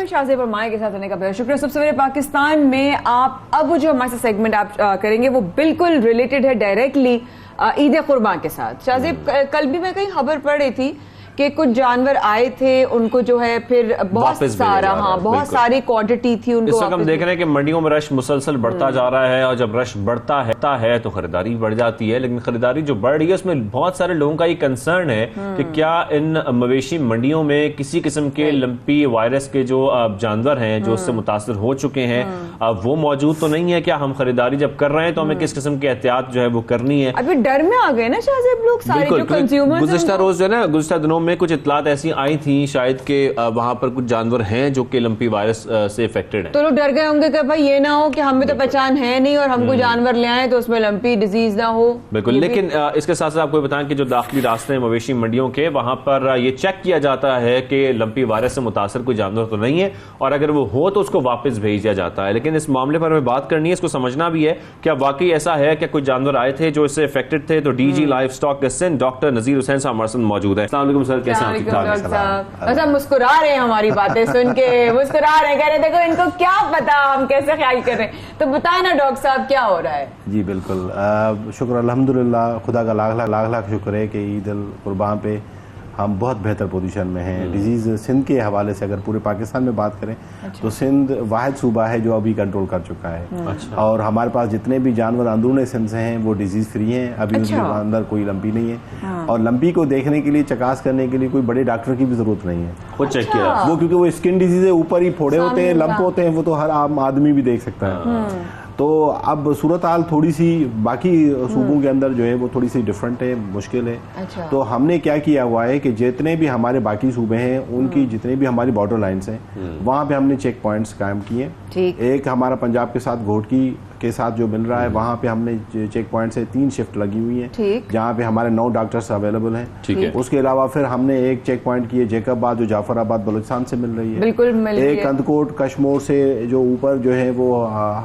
शाहज़ेब और माया के साथ होने का बहुत शुक्रिया। सबसे पहले पाकिस्तान में आप अब जो हमारे सेगमेंट आप करेंगे वो बिल्कुल रिलेटेड है डायरेक्टली ईद कुर्बान के साथ। शाहज़ेब, कल भी मैं कहीं खबर पढ़ रही थी कि कुछ जानवर आए थे, उनको जो है फिर बहुत सारी क्वांटिटी थी उनको। इस वक्त हम देख रहे हैं कि मंडियों में रश मुसलसल बढ़ता जा रहा है, और जब रश बढ़ता है तो खरीदारी बढ़ जाती है। लेकिन खरीदारी जो बढ़ रही है उसमें बहुत सारे लोगों का ये कंसर्न है कि क्या इन मवेशी मंडियों में किसी किस्म के लंपी वायरस के जो जानवर हैं जो उससे मुतासर हो चुके हैं वो मौजूद तो नहीं है। क्या हम खरीदारी जब कर रहे हैं तो हमें किस किस्म की एहतियात जो है वो करनी है? अभी डर में आ गए ना शाहज़ेब लोग सारे जो कंज्यूमर। गुज़िश्ता रोज जो है ना, गुज़िश्ता दिनों में कुछ इत्तलात ऐसी आई थी शायद कि वहां पर कुछ जानवर हैं जो कि लंपी वायरस से इफेक्टेड हैं। तो लोग डर गए होंगे कि भाई ये ना हो कि हमें तो पहचान है नहीं और हमको जानवर ले आए तो उसमें लंपी डिजीज ना हो। बिल्कुल, लेकिन इसके साथ साथ आपको बताएं कि जो दाखिली रास्ते हैं मवेशी मंडियों के, वहां पर ये चेक किया जाता है कि लंपी वायरस से मुतासर कोई जानवर तो नहीं है, और अगर वो हो तो उसको वापस भेज दिया जाता है। लेकिन इस मामले पर हमें बात करनी है, इसको समझना भी है क्या वाकई ऐसा है कि कुछ जानवर आए थे जो इससे इफेक्टेड थे। तो DG livestock Sindh doctor Nazir Hussain sahab हमारे साथ मौजूद है। अस्सलाम वालेकुम सर, कैसे हैं? अच्छा, मुस्कुरा रहे हैं हमारी बातें सुन के, मुस्कुरा रहे हैं, कह रहे देखो इनको क्या पता हम कैसे ख्याल कर रहे हैं। तो बताए ना डॉक्टर साहब क्या हो रहा है? जी बिल्कुल, शुक्र अल्हम्दुलिल्लाह, खुदा का लाख लाख शुक्र है कि ईद उल कुर्बान पे हम बहुत बेहतर पोजीशन में हैं। डिजीज़ सिंध के हवाले से अगर पूरे पाकिस्तान में बात करें तो सिंध वाहिद सूबा है जो अभी कंट्रोल कर चुका है। और हमारे पास जितने भी जानवर अंदरूनी सिंध से हैं वो डिजीज़ फ्री हैं, अभी उनके अंदर कोई लंपी नहीं है। और लंपी को देखने के लिए, चकास करने के लिए कोई बड़े डॉक्टर की भी जरूरत नहीं है। वो चेक किया वो, क्योंकि वो स्किन डिजीज है, ऊपर ही फोड़े होते हैं, लंप होते हैं, वो तो हर आम आदमी भी देख सकता है। तो अब सूरत हाल थोड़ी सी बाकी सूबों के अंदर जो है वो थोड़ी सी डिफरेंट है, मुश्किल है। अच्छा। तो हमने क्या किया हुआ है कि जितने भी हमारे बाकी सूबे हैं उनकी जितने भी हमारी बॉर्डर लाइन्स हैं वहाँ पे हमने चेक पॉइंट्स कायम किए। एक हमारा पंजाब के साथ घोटकी के साथ जो मिल रहा है वहाँ पे हमने चेक पॉइंट से 3 शिफ्ट लगी हुई हैं जहाँ पे हमारे 9 डॉक्टर्स अवेलेबल हैं। उसके अलावा फिर हमने एक चेक पॉइंट किए जैकबाद जो जाफराबाद बलूचिस्तान से मिल रही है। बिल्कुल एक कंदकोट कश्मीर से जो ऊपर जो है वो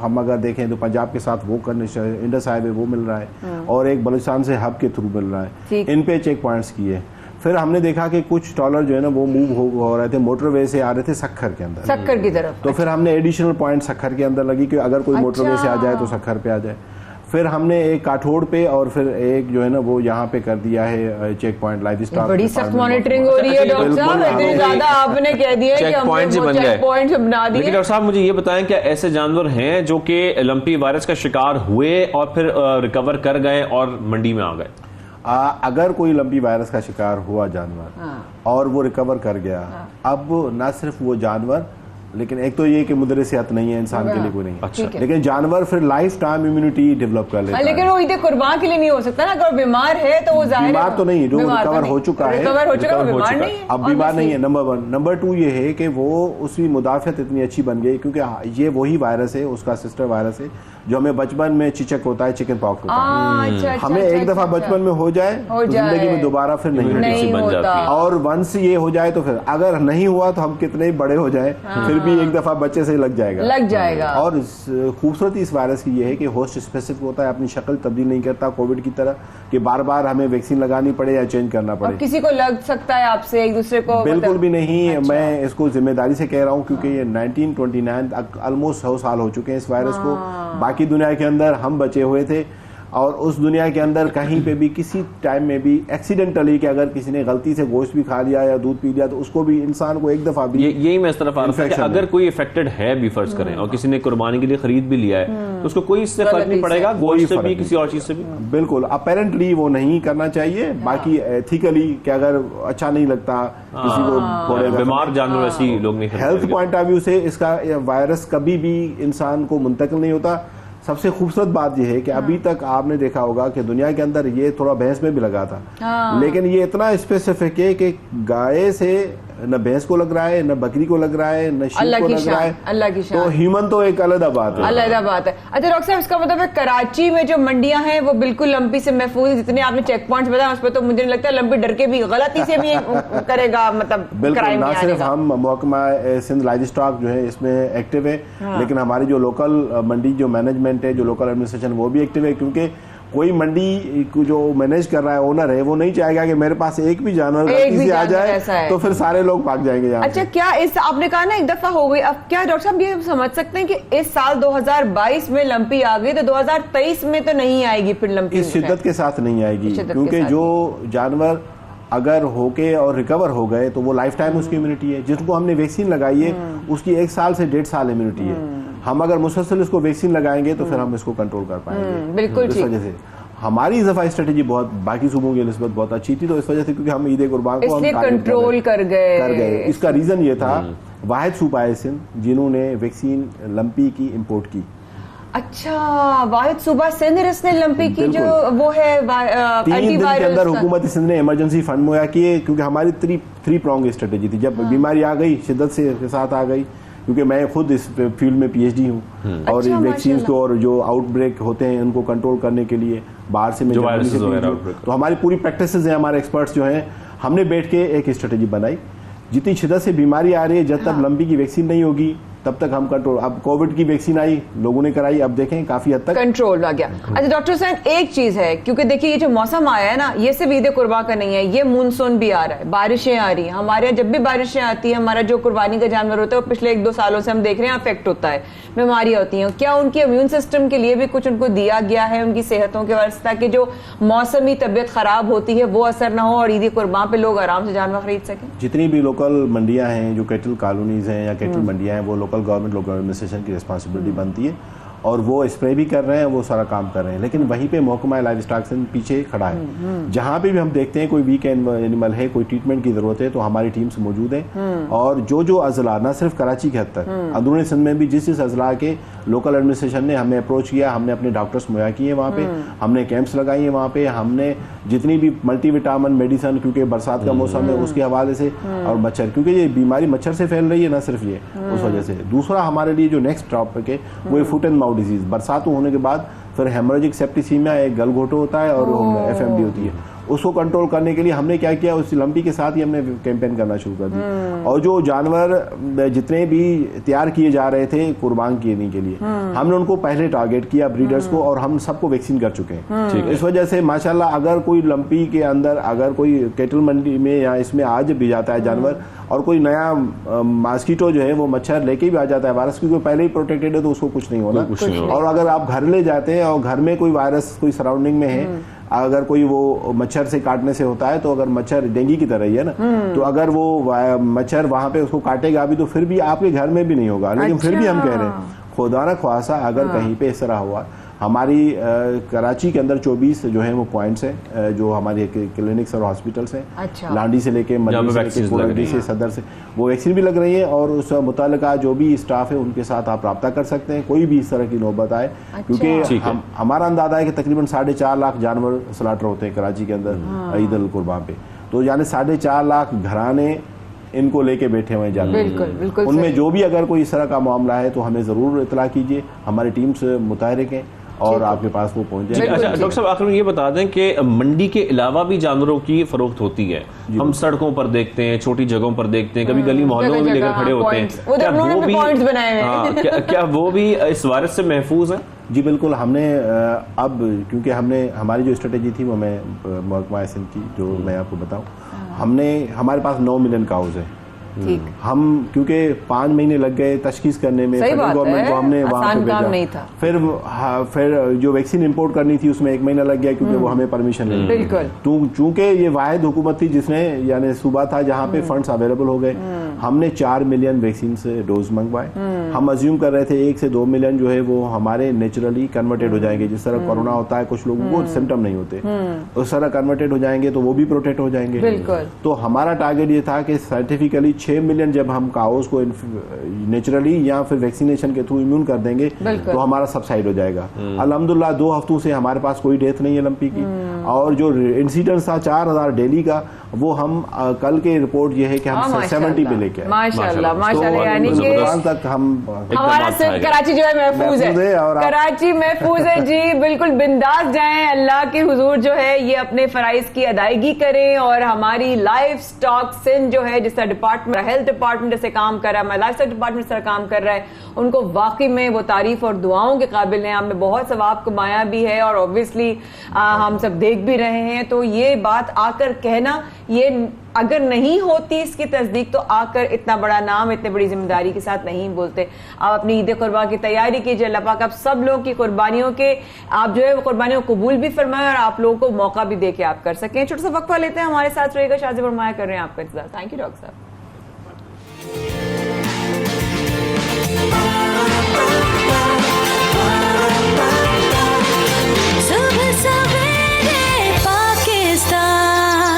हम अगर देखें तो पंजाब के साथ वो इंडस हाईवे वो मिल रहा है, और एक बलूचिस्तान से हब के थ्रू मिल रहा है। इन पे चेक पॉइंट्स किए। फिर हमने देखा कि कुछ ट्रॉलर जो है ना वो मूव हो रहे थे, मोटरवे से आ रहे थे सखर के अंदर, सखर की तरफ। तो फिर हमने एडिशनल पॉइंट सखर के अंदर लगी कि अगर कोई मोटरवे से आ जाए तो सखर पे आ जाए। फिर हमने एक काठोड़ पे और फिर एक जो है ना वो यहाँ पे कर दिया है चेक पॉइंट लाइफ स्टॉक। बड़ी सख्त मॉनिटरिंग हो रही है डॉक्टर साहब, इतनी ज्यादा आपने कह दिया है कि हमने चेक पॉइंट्स बना दिए। लेकिन डॉक्टर साहब मुझे ये बताएं क्या ऐसे जानवर हैं जो कि लंपी वायरस का शिकार हुए और फिर रिकवर कर गए और मंडी में आ गए? अगर कोई लंपी वायरस का शिकार हुआ जानवर और वो रिकवर कर गया, अब ना सिर्फ वो जानवर, लेकिन एक तो ये कि मुदर सेहत नहीं है इंसान के लिए कोई नहीं। अच्छा। लेकिन जानवर फिर लाइफ टाइम इम्यूनिटी डेवलप कर लेता है। लेकिन वो ईद कुर्बान के लिए नहीं हो सकता ना, अगर बीमार है तो वो बीमार तो नहीं, जो रिकवर हो चुका है, अब बीमार नहीं है। नंबर 1। नंबर 2 ये है कि वो उसकी मुदाफियत इतनी अच्छी बन गई क्योंकि ये वही वायरस है, उसका सिस्टर वायरस है जो हमें बचपन में चिचक होता है, चिकन पॉक्स होता है। हमें एक दफा बचपन में हो जाए तो जिंदगी में दोबारा फिर नहीं बन जाती है। और वंस ये हो जाए तो फिर अगर नहीं हुआ तो हम कितने बड़े हो जाए फिर भी एक दफा बच्चे से लग जाएगा। और खूबसूरती इस वायरस की ये है कि होस्ट स्पेसिफिक होता है, अपनी शक्ल तब्दील नहीं करता कोविड की तरह कि बार बार हमें वैक्सीन लगानी पड़े या चेंज करना पड़े। किसी को लग सकता है आपसे एक दूसरे को? बिल्कुल भी नहीं। अच्छा। मैं इसको जिम्मेदारी से कह रहा हूँ क्योंकि ये 1929 ऑलमोस्ट 100 साल हो चुके हैं इस वायरस को। बाकी दुनिया के अंदर हम बचे हुए थे, और उस दुनिया के अंदर कहीं पे भी किसी टाइम में भी एक्सीडेंटली कि अगर किसी ने गलती से गोश्त भी खा लिया या दूध पी लिया तो उसको भी इंसान को एक दफा भी यही मैं इस तरफ आ रहा था, अगर कोई इफेक्टेड है भी फर्ज करें और किसी ने कुर्बानी के लिए खरीद भी लिया है तो उसको कोई इससे फर्क नहीं पड़ेगा, गोश्त से भी किसी और चीज से भी? बिल्कुल, अपेरेंटली वो नहीं करना चाहिए। बाकी एथिकली कि अगर अच्छा नहीं लगता किसी को, बीमार जानवर ऐसी लोग नहीं, हेल्थ पॉइंट ऑफ व्यू से इसका वायरस कभी भी इंसान को मुंतकिल नहीं होता। सबसे खूबसूरत बात यह है कि अभी तक आपने देखा होगा कि दुनिया के अंदर ये थोड़ा बहस में भी लगा था, लेकिन ये इतना स्पेसिफिक है कि गाय से न भैंस को लग रहा है, न बकरी को लग रहा है, न शीप अल्लाह को की लग रहा है। शान, अल्लाह की शान। तो ह्यूमन तो एक अलग बात है। अलग बात है। अच्छा डॉक्टर साहब, इसका मतलब है कराची में जो मंडियां हैं वो बिल्कुल लंपी से महफूज, जितने आपने चेक पॉइंट्स बताया उस पर तो मुझे नहीं लगता लंपी डर के भी गलती से भी करेगा, मतलब बिल्कुल। क्राइम ना नहीं सिर्फ आएगा। हम महकमा सिंध लाइव स्टॉक जो है इसमें एक्टिव है, लेकिन हमारी जो लोकल मंडी जो मैनेजमेंट है, जो लोकल एडमिनिस्ट्रेशन, वो भी एक्टिव है, क्योंकि कोई मंडी को जो मैनेज कर रहा है, ओनर है, वो नहीं चाहेगा कि मेरे पास एक भी जानवर गलती से आ जाए तो फिर सारे लोग भाग जाएंगे यहाँ अच्छा, क्या इस आपने कहा ना एक दफा हो गई, अब क्या डॉक्टर साहब ये समझ सकते हैं कि इस साल 2022 में लंपी आ गई तो 2023 में तो नहीं आएगी फिर लंपी? इस शिद्दत के साथ नहीं आएगी, क्योंकि जो जानवर अगर होके और रिकवर हो गए तो वो लाइफ टाइम उसकी इम्यूनिटी है। जिसको हमने वैक्सीन लगाई है उसकी 1 साल से 1.5 साल इम्यूनिटी है। हम अगर मुसलसल इसको वैक्सीन लगाएंगे तो फिर हम इसको कंट्रोल कर पाएंगे। बिल्कुल इस वजह से हमारी इस दफा स्ट्रेटेजी बहुत बाकी सूबों की निस्बत बहुत अच्छी थी, तो इस वजह से क्योंकि हम ईद कुर्बान को हम कंट्रोल कर गए। इसका रीजन ये था, वाहिद सूबा है सिंध जिन्होंने वैक्सीन लंपी की इंपोर्ट की। अच्छा, वाहिद सूबा सिंध जिसने लंपी की जो वो है 3 दिन के अंदर हुकूमत सिंध ने इमरजेंसी फंड मुहैया किए, क्योंकि हमारी थ्री प्रॉन्ग स्ट्रेटेजी थी। जब बीमारी आ गई शिद्दत से के साथ आ गई, क्योंकि मैं खुद इस फील्ड में पीएचडी हूँ और अच्छा, वैक्सीन को और जो आउटब्रेक होते हैं उनको कंट्रोल करने के लिए बाहर से तो हमारी पूरी प्रैक्टिसेस हैं, हमारे एक्सपर्ट्स जो हैं, हमने बैठ के एक स्ट्रेटेजी बनाई। जितनी शिद्दत से बीमारी आ रही है, जब तक लंपी की वैक्सीन नहीं होगी तब तक हम कंट्रोल। अब कोविड की वैक्सीन आई, लोगों ने कराई, अब देखें काफी हद तक कंट्रोल आ गया। अच्छा डॉक्टर साहब, एक चीज है, क्योंकि देखिए ये जो मौसम आया है ना, ये सिर्फ ईद कुर्बान का नहीं है, ये मानसून भी आ रहा है, बारिशें आ रही हैं। हमारे यहाँ जब भी बारिशें आती है, हमारा जो कुर्बानी का जानवर होता है वो पिछले 1-2 सालों से हम देख रहे हैं अफेक्ट होता है, बीमारियां होती हैं। क्या उनके इम्यून सिस्टम के लिए भी कुछ उनको दिया गया है, उनकी सेहतों के वास्ते, ताकि जो मौसमी तबियत खराब होती है वो असर ना हो और ईद कुर्बान पे लोग आराम से जानवर खरीद सकें? जितनी भी लोकल मंडियां हैं, जो कैटल कॉलोनीज हैं या कैटल मंडियां हैं, वो लोकल गवर्नमेंट लोकल एडमिनिस्ट्रेशन की रिस्पांसिबिलिटी बनती है और वो स्प्रे भी कर रहे हैं, वो सारा काम कर रहे हैं। लेकिन वहीं पे महकमा लाइव स्टॉक से पीछे खड़ा है। जहां पे भी हम देखते हैं कोई वीक एनिमल है, कोई ट्रीटमेंट की जरूरत है, तो हमारी टीम्स मौजूद है। और जो अजला, ना सिर्फ कराची के हद तक, अंदरूनी सिंध में भी जिस अजला के लोकल एडमिनिस्ट्रेशन ने हमें अप्रोच किया, हमने अपने डॉक्टर्स मुहैया किए वहाँ पे, हमने कैंप्स लगाई हैं वहाँ पे, हमने जितनी भी मल्टीविटामिन मेडिसिन, क्योंकि बरसात का मौसम है उसके हवाले से, और मच्छर, क्योंकि ये बीमारी मच्छर से फैल रही है, ना सिर्फ ये, उस वजह से। दूसरा हमारे लिए जो नेक्स्ट टॉपिक है वो फुट एंड माउथ डिजीज। बरसात होने के बाद फिर हेमोरेजिक सेप्टिसीमिया, एक गलघोटू होता है और एफएमडी होती है, उसको कंट्रोल करने के लिए हमने क्या किया, उस लंपी के साथ ही हमने कैंपेन करना शुरू कर दी। और जो जानवर जितने भी तैयार किए जा रहे थे कुर्बान करने के लिए, हमने उनको पहले टारगेट किया, ब्रीडर्स को, और हम सबको वैक्सीन कर चुके हैं। इस वजह से माशाल्लाह अगर कोई लंपी के अंदर अगर कोई कैटल मंडी में या इसमें आज भी जाता है जानवर, और कोई नया मॉस्किटो जो है वो मच्छर लेके भी आ जाता है वायरस, क्योंकि पहले ही प्रोटेक्टेड है तो उसको कुछ नहीं होना। और अगर आप घर ले जाते हैं और घर में कोई वायरस कोई सराउंडिंग में है, अगर कोई वो मच्छर से काटने से होता है, तो अगर मच्छर डेंगू की तरह ही है ना, तो अगर वो मच्छर वहां पे उसको काटेगा भी तो फिर भी आपके घर में भी नहीं होगा। लेकिन फिर भी हम कह रहे हैं, खुदा ना ख्वासा अगर कहीं पे इस तरह हुआ, हमारी कराची के अंदर 24 जो है वो पॉइंट्स हैं, जो हमारे क्लिनिक्स और हॉस्पिटल्स हैं। अच्छा। लांडी से लेके मदनी से लेके कोलंडी से सदर से वो वैक्सीन भी लग रही है, और उस मुतालिका जो भी स्टाफ है उनके साथ आप रब्ता कर सकते हैं, कोई भी इस तरह की नौबत आए। क्योंकि हमारा अंदाजा है कि तकरीबन 4.5 लाख जानवर स्लाटर होते हैं कराची के अंदर ईद अल कुर्बान पे, तो यानी 4.5 लाख घराने इनको लेके बैठे हुए जानवर। उनमें जो भी अगर कोई इस तरह का मामला है तो हमें जरूर इतला कीजिए, हमारी टीम्स मुतहरिक हैं और आपके पास वो पहुंच जाएगी। अच्छा डॉक्टर साहब, आखिर में ये बता दें कि मंडी के अलावा भी जानवरों की फरोख्त होती है, हम सड़कों पर देखते हैं, छोटी जगहों पर देखते हैं, कभी गली मोहल्लों में भी लेकर खड़े होते हैं, क्या वो भी इस वायरस से महफूज है? जी बिल्कुल। हमने अब क्योंकि हमने हमारी जो स्ट्रेटेजी थी वो मैं महकमा सिंध की जो मैं आपको बताऊं, हमने हमारे पास 9 मिलियन काउज है। हम क्योंकि 5 महीने लग गए तशखीस करने में, गवर्नमेंट को हमने वहाँ पे भेजा नहीं था। फिर जो वैक्सीन इंपोर्ट करनी थी उसमें 1 महीना लग गया, क्योंकि वो हमें परमिशन नहीं मिली। चूंकि ये वाहिद हुकूमत थी जिसने यानी सूबा था जहाँ पे फंड्स अवेलेबल हो गए, हमने 4 मिलियन वैक्सीन से डोज मंगवाए। हम अज्यूम कर रहे थे 1 से 2 मिलियन जो है वो हमारे नेचुरली कन्वर्टेड हो जाएंगे, जिस तरह कोरोना होता है कुछ लोगों को सिम्टम नहीं होते, उस तरह कन्वर्टेड हो जाएंगे तो वो भी प्रोटेक्ट हो जाएंगे। तो हमारा टारगेट ये था कि साइंटिफिकली 6 मिलियन जब हम काउस को नेचुरली या फिर वैक्सीनेशन के थ्रू इम्यून कर देंगे तो हमारा सबसाइड हो जाएगा। अल्हम्दुलिल्लाह 2 हफ्तों से हमारे पास कोई डेथ नहीं है लंपी की, और जो इंसिडेंस था 4000 डेली का, वो हम कल के रिपोर्ट ये है कि हम 70 पे लेके आए माशाल्लाह माशाल्लाह। यानी कि तक हम हमारा सिर्फ कराची जो है महफूज है, और कराची महफूज है जी। बिल्कुल बिंदास जाएं, अल्लाह के हुजूर जो है ये अपने फराइज की अदायगी करें। और हमारी लाइफ स्टॉक सिंध जो है, जिसका डिपार्टमेंट हेल्थ डिपार्टमेंट जैसे काम कर रहा है, हमारा लाइफ स्टॉक डिपार्टमेंट से काम कर रहा है, उनको वाकई में वो तारीफ और दुआओं के काबिल है। हमें बहुत सवाब कमाया भी है और ऑब्वियसली हम सब देख भी रहे हैं। तो ये बात आकर कहना, ये अगर नहीं होती इसकी तस्दीक, तो आकर इतना बड़ा नाम इतने बड़ी जिम्मेदारी के साथ नहीं बोलते। आप अपनी ईद कुर्बा की तैयारी कीजिए, अल्लाह पाक आप सब लोगों की कुर्बानियों के आप जो है वो कुर्बानियों को कबूल भी फरमाए और आप लोगों को मौका भी दे के आप कर सकें। छोटा सा वक्फा लेते हैं, हमारे साथ रहेगा शाज़िब और माया कर रहे हैं आपका इंतजार। थैंक यू डॉक्टर साहब।